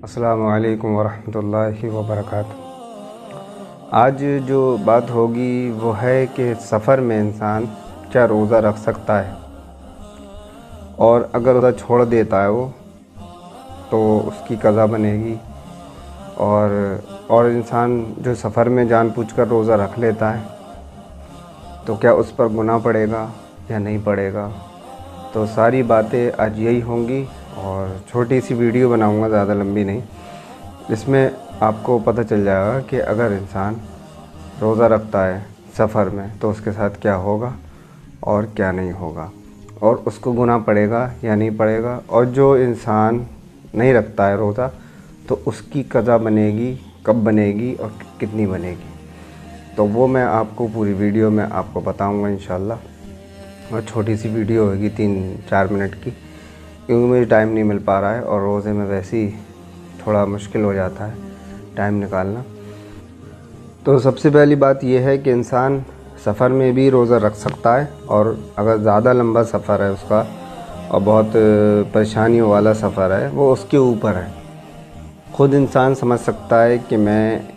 अस्सलामु अलैकुम वरहमतुल्लाहि वबरकातुहू। आज जो बात होगी वो है कि सफ़र में इंसान क्या रोज़ा रख सकता है, और अगर रोज़ा छोड़ देता है वो तो उसकी क़ज़ा बनेगी। और इंसान जो सफ़र में जानबूझकर रोज़ा रख लेता है तो क्या उस पर गुनाह पड़ेगा या नहीं पड़ेगा। तो सारी बातें आज यही होंगी और छोटी सी वीडियो बनाऊंगा, ज़्यादा लंबी नहीं, जिसमें आपको पता चल जाएगा कि अगर इंसान रोज़ा रखता है सफ़र में तो उसके साथ क्या होगा और क्या नहीं होगा, और उसको गुनाह पड़ेगा या नहीं पड़ेगा। और जो इंसान नहीं रखता है रोज़ा तो उसकी क़ज़ा बनेगी, कब बनेगी और कितनी बनेगी, तो वो मैं आपको पूरी वीडियो में आपको बताऊंगा इंशाल्लाह। और छोटी सी वीडियो होगी 3-4 मिनट की, क्योंकि मुझे टाइम नहीं मिल पा रहा है और रोज़े में वैसे ही थोड़ा मुश्किल हो जाता है टाइम निकालना। तो सबसे पहली बात यह है कि इंसान सफ़र में भी रोज़ा रख सकता है, और अगर ज़्यादा लंबा सफ़र है उसका और बहुत परेशानियों वाला सफ़र है वो उसके ऊपर है। ख़ुद इंसान समझ सकता है कि मैं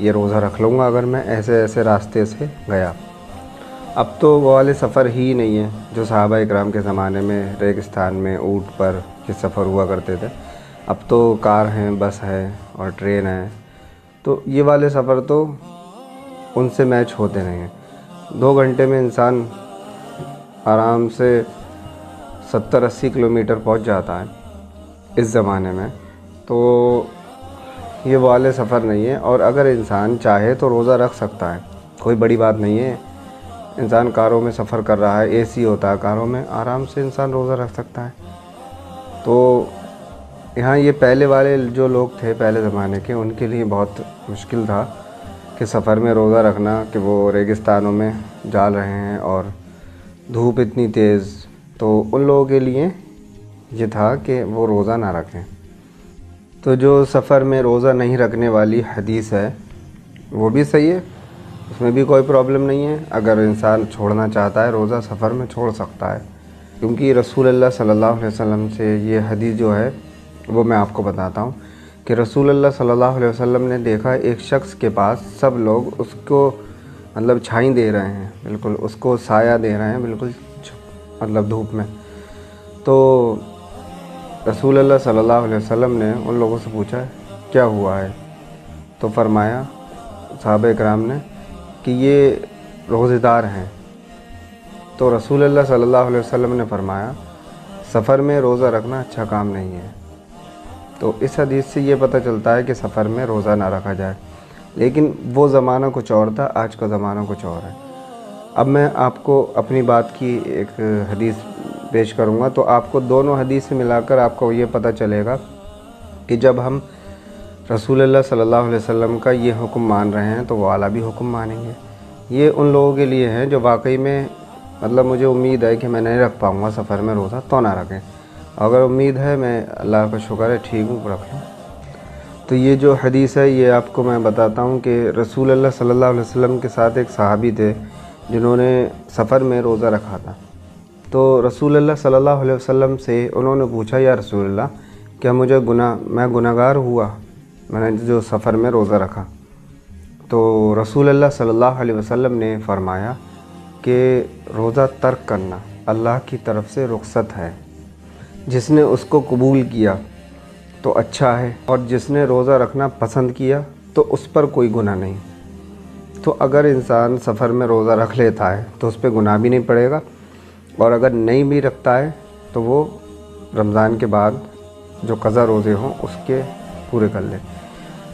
ये रोज़ा रख लूँगा अगर मैं ऐसे ऐसे रास्ते से गया। अब तो वो वाले सफ़र ही नहीं है जो सहाबा इकराम के ज़माने में रेगिस्तान में ऊँट पर के सफ़र हुआ करते थे। अब तो कार हैं, बस है और ट्रेन है, तो ये वाले सफ़र तो उनसे मैच होते नहीं हैं। 2 घंटे में इंसान आराम से 70-80 किलोमीटर पहुंच जाता है इस ज़माने में, तो ये वाले सफ़र नहीं है। और अगर इंसान चाहे तो रोज़ा रख सकता है, कोई बड़ी बात नहीं है। इंसान कारों में सफ़र कर रहा है, एसी होता है कारों में, आराम से इंसान रोज़ा रख सकता है। तो यहाँ ये पहले वाले जो लोग थे पहले ज़माने के, उनके लिए बहुत मुश्किल था कि सफ़र में रोज़ा रखना, कि वो रेगिस्तानों में जा रहे हैं और धूप इतनी तेज़, तो उन लोगों के लिए ये था कि वो रोज़ा ना रखें। तो जो सफ़र में रोज़ा नहीं रखने वाली हदीस है वो भी सही है, उसमें भी कोई प्रॉब्लम नहीं है। अगर इंसान छोड़ना चाहता है रोज़ा सफ़र में छोड़ सकता है, क्योंकि रसूलुल्लाह सल्लल्लाहु अलैहि वसल्लम से ये हदीस जो है वो मैं आपको बताता हूँ कि रसूलुल्लाह सल्लल्लाहु अलैहि वसल्लम ने देखा एक शख्स के पास सब लोग उसको मतलब छाई दे रहे हैं, बिल्कुल उसको साया दे रहे हैं, बिल्कुल मतलब धूप में। तो रसूलुल्लाह सल्लल्लाहु अलैहि वसल्लम ने उन लोगों से पूछा क्या हुआ है, तो फरमाया सहाबा इकराम ने कि ये रोज़ेदार हैं। तो रसूलुल्लाह सल्लल्लाहु अलैहि वसल्लम ने फरमाया सफ़र में रोज़ा रखना अच्छा काम नहीं है। तो इस हदीस से ये पता चलता है कि सफ़र में रोज़ा ना रखा जाए, लेकिन वो ज़माना कुछ और था, आज का ज़माना कुछ और है। अब मैं आपको अपनी बात की एक हदीस पेश करूँगा, तो आपको दोनों हदीस से मिलाकर आपको ये पता चलेगा कि जब हम रसूलुल्लाह सल्लल्लाहु अलैहि वसल्लम का ये हुक्म मान रहे हैं तो वो वाला भी हुक्म मानेंगे। ये उन लोगों के लिए हैं जो वाकई में मतलब मुझे उम्मीद है कि मैं नहीं रख पाऊँगा सफ़र में रोज़ा, तो ना रखें। अगर उम्मीद है, मैं अल्लाह का शुक्र है ठीक हूँ, रख लूँ। तो ये जो हदीस है ये आपको मैं बताता हूँ कि रसूलुल्लाह सल्लल्लाहु अलैहि वसल्लम के साथ एक सहाबी थे जिन्होंने सफ़र में रोज़ा रखा था। तो रसूलुल्लाह सल्लल्लाहु अलैहि वसल्लम से उन्होंने पूछा या रसूलुल्लाह क्या मुझे मैं गुनहगार हुआ, मैंने जो सफ़र में रोज़ा रखा। तो रसूलुल्लाह सल्लल्लाहु अलैहि वसल्लम ने फरमाया कि रोज़ा तर्क करना अल्लाह की तरफ से रुख़सत है, जिसने उसको कबूल किया तो अच्छा है, और जिसने रोज़ा रखना पसंद किया तो उस पर कोई गुनाह नहीं। तो अगर इंसान सफ़र में रोज़ा रख लेता है तो उस पर गुनाह भी नहीं पड़ेगा, और अगर नहीं भी रखता है तो वो रमज़ान के बाद जो क़ज़ा रोज़े हों उसके पूरे कर ले।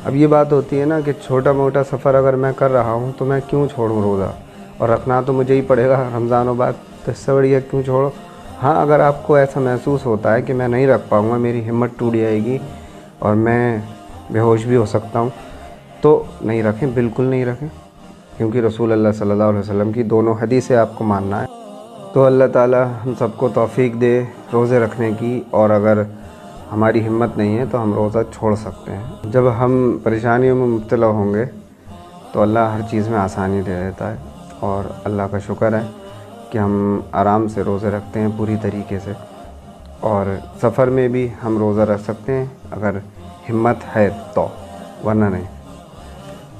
अब ये बात होती है ना कि छोटा मोटा सफ़र अगर मैं कर रहा हूँ तो मैं क्यों छोड़ूँ रोज़ा, और रखना तो मुझे ही पड़ेगा रमज़ानों बाद, तो इससे बढ़िया क्यों छोड़ो। हाँ, अगर आपको ऐसा महसूस होता है कि मैं नहीं रख पाऊँगा, मेरी हिम्मत टूट जाएगी और मैं बेहोश भी हो सकता हूँ, तो नहीं रखें, बिल्कुल नहीं रखें, क्योंकि रसूलुल्लाह सल्लल्लाहु अलैहि वसल्लम की दोनों हदीसें आपको मानना है। तो अल्लाह ताला हम सबको तौफ़ीक दे रोज़े रखने की, और अगर हमारी हिम्मत नहीं है तो हम रोज़ा छोड़ सकते हैं। जब हम परेशानियों में मुब्तला होंगे तो अल्लाह हर चीज़ में आसानी दे देता है, और अल्लाह का शुक्र है कि हम आराम से रोज़े रखते हैं पूरी तरीके से। और सफ़र में भी हम रोज़ा रख सकते हैं अगर हिम्मत है तो, वरना नहीं।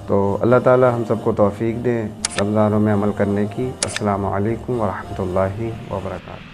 तो अल्लाह ताला हम सबको तौफ़ीक दे रमज़ानों में अमल करने की। अस्सलामु अलैकुम व रहमतुल्लाहि व बरकातहू।